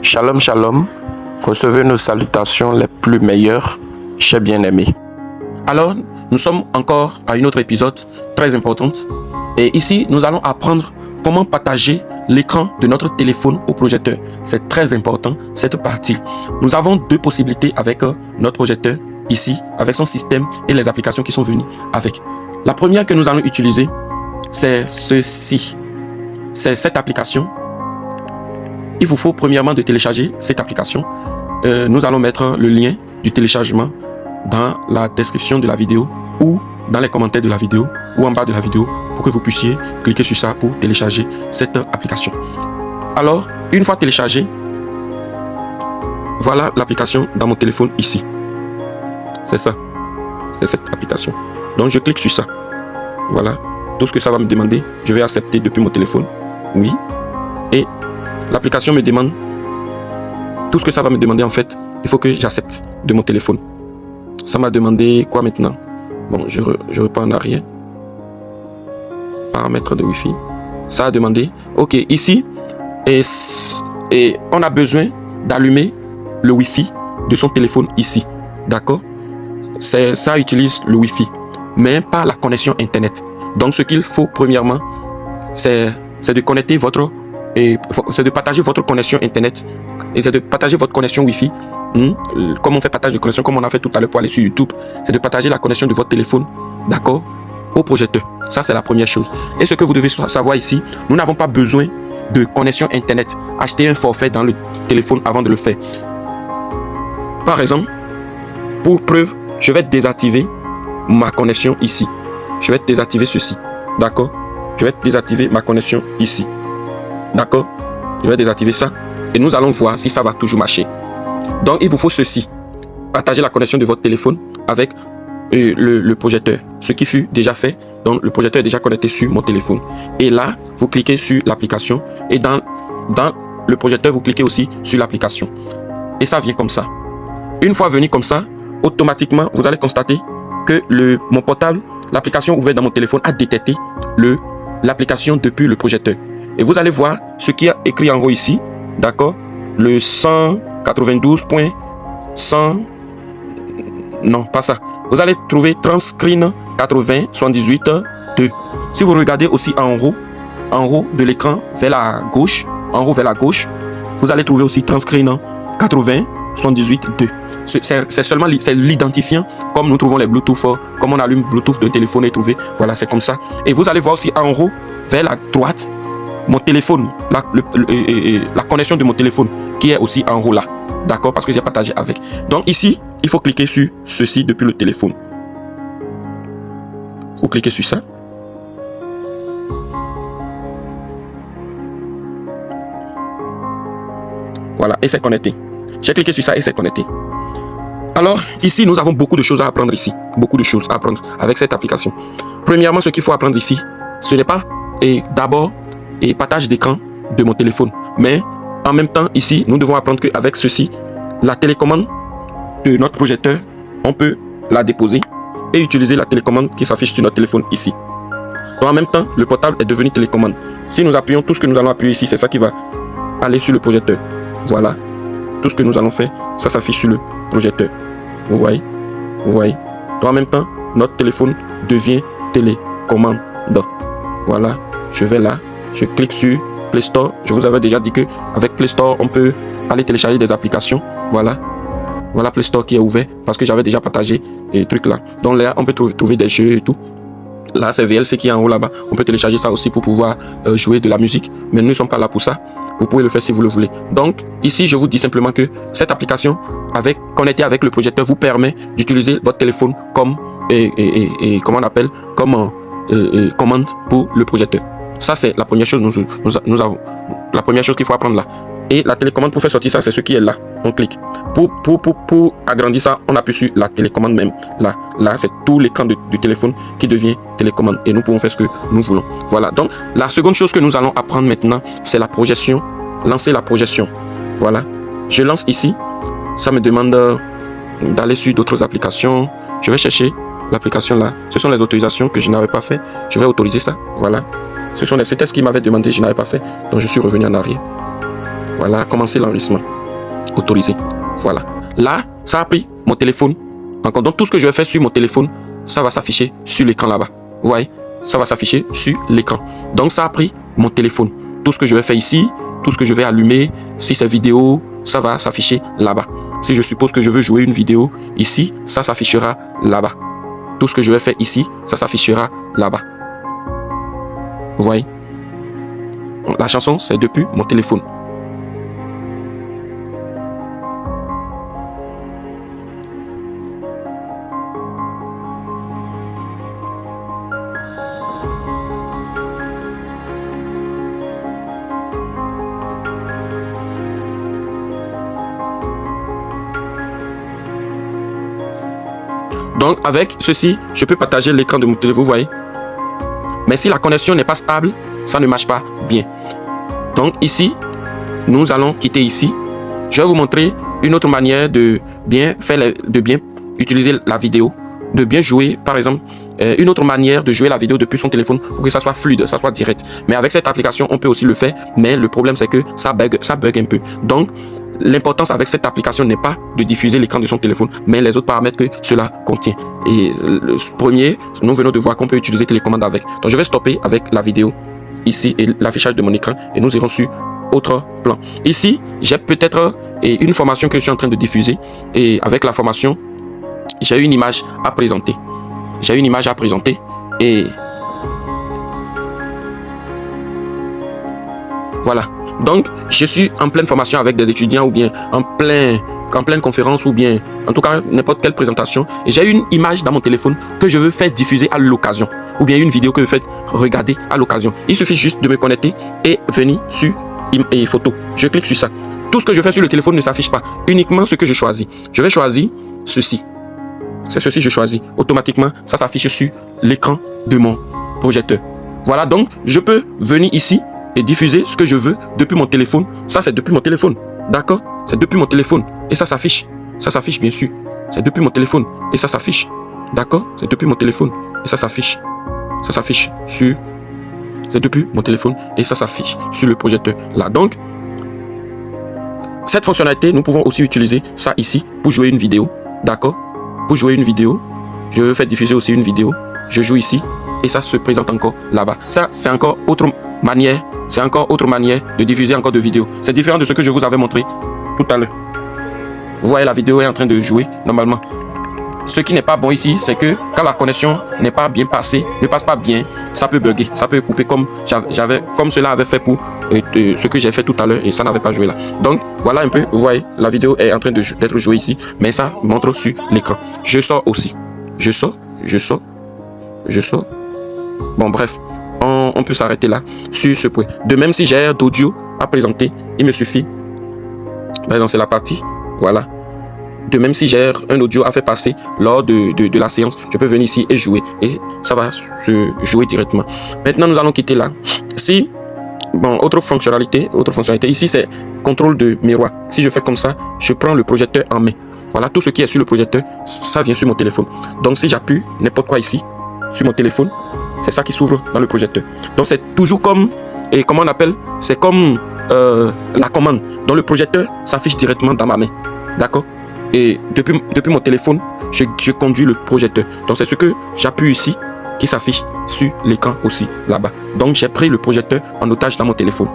Shalom, shalom. Recevez nos salutations les plus meilleures, chers bien-aimés. Alors, nous sommes encore à une autre épisode très importante. Et ici, nous allons apprendre comment partager l'écran de notre téléphone au projecteur. C'est très important, cette partie. Nous avons deux possibilités avec notre projecteur ici, avec son système et les applications qui sont venues avec. La première que nous allons utiliser, c'est ceci. C'est cette application. Il vous faut premièrement de télécharger cette application. Nous allons mettre le lien du téléchargement dans la description de la vidéo ou dans les commentaires de la vidéo ou en bas de la vidéo pour que vous puissiez cliquer sur ça pour télécharger cette application. Alors, une fois téléchargée, voilà l'application dans mon téléphone ici. C'est ça. C'est cette application. Donc, je clique sur ça. Voilà. Tout ce que ça va me demander, je vais accepter depuis mon téléphone. Oui. Et l'application me demande, tout ce que ça va me demander en fait, il faut que j'accepte de mon téléphone. Ça m'a demandé quoi maintenant? Bon, je reprends en arrière. Paramètres de Wi-Fi. Ça a demandé, ok, ici, et on a besoin d'allumer le Wi-Fi de son téléphone ici. D'accord? Ça utilise le Wi-Fi, mais pas la connexion Internet. Donc, ce qu'il faut premièrement, c'est de connecter votre... c'est de partager votre connexion Internet et c'est de partager votre connexion Wi-Fi. Comme on fait partage de connexion, comme on a fait tout à l'heure pour aller sur YouTube, c'est de partager la connexion de votre téléphone, d'accord, au projecteur. Ça, c'est la première chose. Et ce que vous devez savoir ici, nous n'avons pas besoin de connexion Internet. Achetez un forfait dans le téléphone avant de le faire. Par exemple, pour preuve, je vais désactiver ma connexion ici. Je vais désactiver ceci, d'accord. Je vais désactiver ma connexion ici. D'accord? Je vais désactiver ça et nous allons voir si ça va toujours marcher. Donc, il vous faut ceci. Partager la connexion de votre téléphone avec le projecteur. Ce qui fut déjà fait. Donc, le projecteur est déjà connecté sur mon téléphone. Et là, vous cliquez sur l'application. Et dans le projecteur, vous cliquez aussi sur l'application. Et ça vient comme ça. Une fois venu comme ça, automatiquement, vous allez constater que mon portable, l'application ouverte dans mon téléphone a détecté l'application depuis le projecteur. Et vous allez voir ce qui est écrit en haut ici, d'accord, le 192.100, non pas ça, vous allez trouver Transcreen 80 78 2. Si vous regardez aussi en haut de l'écran vers la gauche, vous allez trouver aussi Transcreen 80 78 2. C'est seulement l'identifiant, comme nous trouvons les Bluetooth, comme on allume Bluetooth de téléphone et trouvé, voilà, c'est comme ça. Et vous allez voir aussi en haut vers la droite mon téléphone, la connexion de mon téléphone qui est aussi en haut là, d'accord, parce que j'ai partagé avec. Donc ici, il faut cliquer sur ceci depuis le téléphone. Vous cliquez sur ça. Voilà, et c'est connecté. J'ai cliqué sur ça et c'est connecté. Alors, ici, nous avons beaucoup de choses à apprendre ici. Beaucoup de choses à apprendre avec cette application. Premièrement, ce qu'il faut apprendre ici, ce n'est pas d'abord partage d'écran de mon téléphone. Mais en même temps, ici, nous devons apprendre qu'avec ceci, la télécommande de notre projecteur, on peut la déposer et utiliser la télécommande qui s'affiche sur notre téléphone ici. Donc en même temps, le portable est devenu télécommande. Si nous appuyons, tout ce que nous allons appuyer ici, c'est ça qui va aller sur le projecteur. Voilà. Tout ce que nous allons faire, ça s'affiche sur le projecteur. Vous voyez? Vous voyez? Donc en même temps, notre téléphone devient télécommande. Voilà. Je vais là. Je clique sur Play Store. Je vous avais déjà dit que avec Play Store, on peut aller télécharger des applications. Voilà. Voilà Play Store qui est ouvert parce que j'avais déjà partagé les trucs là. Donc là, on peut trouver des jeux et tout. Là, c'est VLC qui est en haut là-bas. On peut télécharger ça aussi pour pouvoir jouer de la musique. Mais nous ne sommes pas là pour ça. Vous pouvez le faire si vous le voulez. Donc, ici, je vous dis simplement que cette application, connectée avec le projecteur, vous permet d'utiliser votre téléphone comme, comment on appelle, comme commande pour le projecteur. Ça, c'est la première chose nous avons. La première chose qu'il faut apprendre là. Et la télécommande pour faire sortir ça, c'est ce qui est là. On clique. Pour agrandir ça, on appuie sur la télécommande même. Là, c'est tout l'écran du téléphone qui devient télécommande. Et nous pouvons faire ce que nous voulons. Voilà. Donc, la seconde chose que nous allons apprendre maintenant, c'est la projection. Lancer la projection. Voilà. Je lance ici. Ça me demande d'aller sur d'autres applications. Je vais chercher l'application là. Ce sont les autorisations que je n'avais pas fait. Je vais autoriser ça. Voilà. C'était ce qu'il m'avait demandé, je n'avais pas fait. Donc je suis revenu en arrière. Voilà, commencer l'enregistrement. Autoriser. Voilà. Là, ça a pris mon téléphone. Encore. Donc, tout ce que je vais faire sur mon téléphone, ça va s'afficher sur l'écran là-bas. Vous voyez? Ça va s'afficher sur l'écran. Donc, ça a pris mon téléphone. Tout ce que je vais faire ici, tout ce que je vais allumer, si c'est vidéo, ça va s'afficher là-bas. Si je suppose que je veux jouer une vidéo ici, ça s'affichera là-bas. Tout ce que je vais faire ici, ça s'affichera là-bas. Vous voyez? La chanson, c'est depuis mon téléphone. Donc, avec ceci, je peux partager l'écran de mon téléphone, vous voyez. Mais si la connexion n'est pas stable, ça ne marche pas bien. Donc, ici, nous allons quitter ici. Je vais vous montrer une autre manière de bien utiliser la vidéo, de bien jouer, par exemple, une autre manière de jouer la vidéo depuis son téléphone pour que ça soit fluide, ça soit direct. Mais avec cette application, on peut aussi le faire, mais le problème, c'est que ça bug un peu. Donc, l'importance avec cette application n'est pas de diffuser l'écran de son téléphone, mais les autres paramètres que cela contient. Et le premier, nous venons de voir qu'on peut utiliser télécommande avec. Donc, je vais stopper avec la vidéo ici et l'affichage de mon écran et nous irons sur autre plan. Ici, j'ai peut-être une formation que je suis en train de diffuser et avec la formation, j'ai une image à présenter. J'ai une image à présenter et voilà. Donc, je suis en pleine formation avec des étudiants ou bien en pleine conférence ou bien en tout cas n'importe quelle présentation. Et j'ai une image dans mon téléphone que je veux faire diffuser à l'occasion. Ou bien une vidéo que je veux faire regarder à l'occasion. Il suffit juste de me connecter et venir sur photo. Je clique sur ça. Tout ce que je fais sur le téléphone ne s'affiche pas. Uniquement ce que je choisis. Je vais choisir ceci. C'est ceci que je choisis. Automatiquement, ça s'affiche sur l'écran de mon projecteur. Voilà, donc je peux venir ici et diffuser ce que je veux depuis mon téléphone. Ça, c'est depuis mon téléphone. D'accord? C'est depuis mon téléphone. Et ça s'affiche. Ça s'affiche, bien sûr. C'est depuis mon téléphone. Et ça s'affiche. D'accord? C'est depuis mon téléphone. Et ça s'affiche. Ça s'affiche sur... C'est depuis mon téléphone. Et ça s'affiche sur le projecteur. Là, donc, cette fonctionnalité, nous pouvons aussi utiliser ça ici pour jouer une vidéo. D'accord? Pour jouer une vidéo. Je veux faire diffuser aussi une vidéo. Je joue ici. Et ça se présente encore là-bas. Ça, c'est encore autre manière. C'est encore autre manière de diffuser encore de vidéos. C'est différent de ce que je vous avais montré tout à l'heure. Vous voyez, la vidéo est en train de jouer normalement. Ce qui n'est pas bon ici, c'est que quand la connexion n'est pas bien passée, ne passe pas bien, ça peut bugger, ça peut couper comme cela avait fait pour ce que j'ai fait tout à l'heure et ça n'avait pas joué là. Donc voilà un peu, vous voyez, la vidéo est en train d'être jouée ici, mais ça montre sur l'écran. Je sors aussi. Je sors. Bon bref. On peut s'arrêter là sur ce point. De même, si j'ai d'audio à présenter, il me suffit. Par exemple, c'est la partie. Voilà. De même, si j'ai un audio à faire passer lors de la séance, je peux venir ici et jouer. Et ça va se jouer directement. Maintenant, nous allons quitter là. Si, bon, autre fonctionnalité ici, c'est contrôle de miroir. Si je fais comme ça, je prends le projecteur en main. Voilà, tout ce qui est sur le projecteur, ça vient sur mon téléphone. Donc, si j'appuie n'importe quoi ici, sur mon téléphone, c'est ça qui s'ouvre dans le projecteur. Donc c'est toujours comme, et comment on appelle, c'est comme la commande. Donc le projecteur s'affiche directement dans ma main. D'accord? Et depuis mon téléphone, je conduis le projecteur. Donc c'est ce que j'appuie ici qui s'affiche sur l'écran aussi là-bas. Donc j'ai pris le projecteur en otage dans mon téléphone.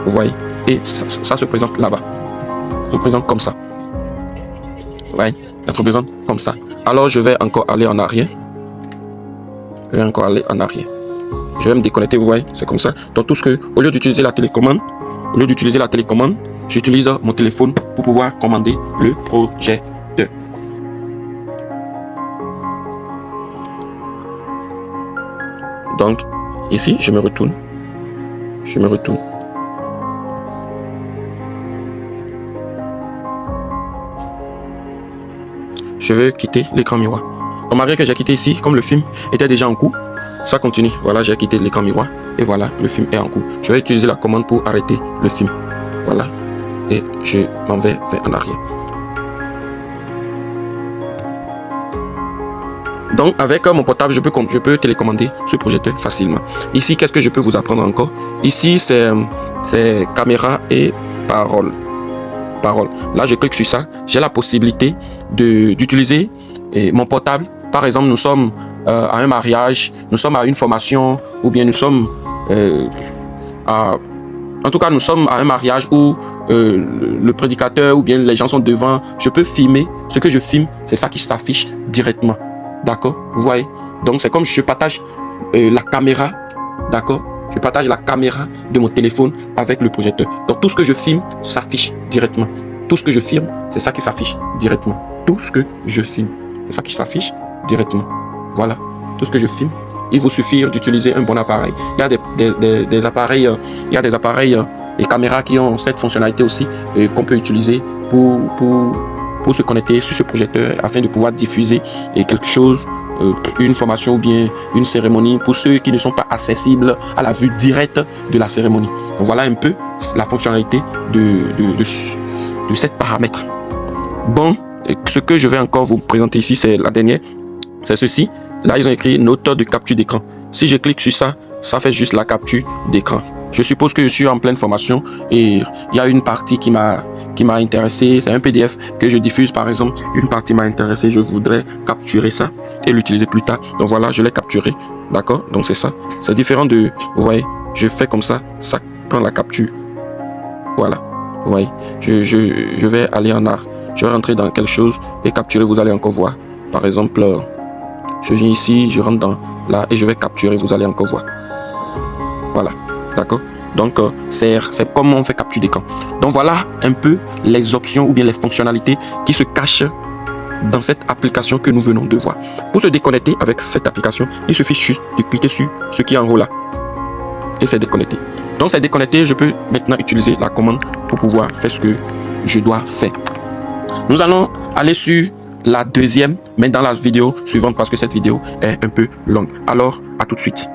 Vous voyez? Et ça se présente là-bas. Ça se présente comme ça. Vous voyez? Ça se présente comme ça. Alors je vais encore aller en arrière. Je vais encore aller en arrière. Je vais me déconnecter, vous voyez, c'est comme ça. Donc tout ce que, au lieu d'utiliser la télécommande, j'utilise mon téléphone pour pouvoir commander le projecteur. Donc ici, je me retourne. Je vais quitter l'écran miroir. Remarquez que j'ai quitté ici, comme le film était déjà en cours, ça continue. Voilà, j'ai quitté l'écran miroir et voilà, le film est en cours. Je vais utiliser la commande pour arrêter le film. Voilà, et je m'en vais en arrière. Donc, avec mon portable, je peux télécommander ce projecteur facilement. Ici, qu'est-ce que je peux vous apprendre encore? Ici, c'est caméra et parole. Parole. Là, je clique sur ça. J'ai la possibilité d'utiliser mon portable. Par exemple, nous sommes à un mariage, nous sommes à une formation, ou bien nous sommes en tout cas, nous sommes à un mariage où le prédicateur ou bien les gens sont devant. Je peux filmer. Ce que je filme, c'est ça qui s'affiche directement. D'accord? Vous voyez? Donc, c'est comme je partage la caméra. D'accord? Je partage la caméra de mon téléphone avec le projecteur. Donc, tout ce que je filme s'affiche directement. Tout ce que je filme, c'est ça qui s'affiche directement. Tout ce que je filme, c'est ça qui s'affiche directement. Voilà. Tout ce que je filme. Il vous suffit d'utiliser un bon appareil. Il y a des appareils, et caméras qui ont cette fonctionnalité aussi qu'on peut utiliser pour se connecter sur ce projecteur afin de pouvoir diffuser quelque chose, une formation ou bien une cérémonie pour ceux qui ne sont pas accessibles à la vue directe de la cérémonie. Donc voilà un peu la fonctionnalité de cette paramètre. Bon, ce que je vais encore vous présenter ici, c'est la dernière. C'est ceci. Là, ils ont écrit note de capture d'écran. Si je clique sur ça, ça fait juste la capture d'écran. Je suppose que je suis en pleine formation et il y a une partie qui m'a intéressé. C'est un PDF que je diffuse, par exemple. Une partie m'a intéressé. Je voudrais capturer ça et l'utiliser plus tard. Donc voilà, je l'ai capturé. D'accord? Donc c'est ça. C'est différent de... Vous voyez, je fais comme ça. Ça prend la capture. Voilà. Vous voyez, je vais aller en art. Je vais rentrer dans quelque chose et capturer. Vous allez encore voir. Par exemple... je viens ici, je rentre dans là et je vais capturer, vous allez encore voir. Voilà, d'accord? Donc, c'est comment on fait capture d'écran. Donc, voilà un peu les options ou bien les fonctionnalités qui se cachent dans cette application que nous venons de voir. Pour se déconnecter avec cette application, il suffit juste de cliquer sur ce qui est en haut là. Et c'est déconnecté. Donc, c'est déconnecté, je peux maintenant utiliser la commande pour pouvoir faire ce que je dois faire. Nous allons aller sur la deuxième, mais dans la vidéo suivante parce que cette vidéo est un peu longue. Alors, à tout de suite.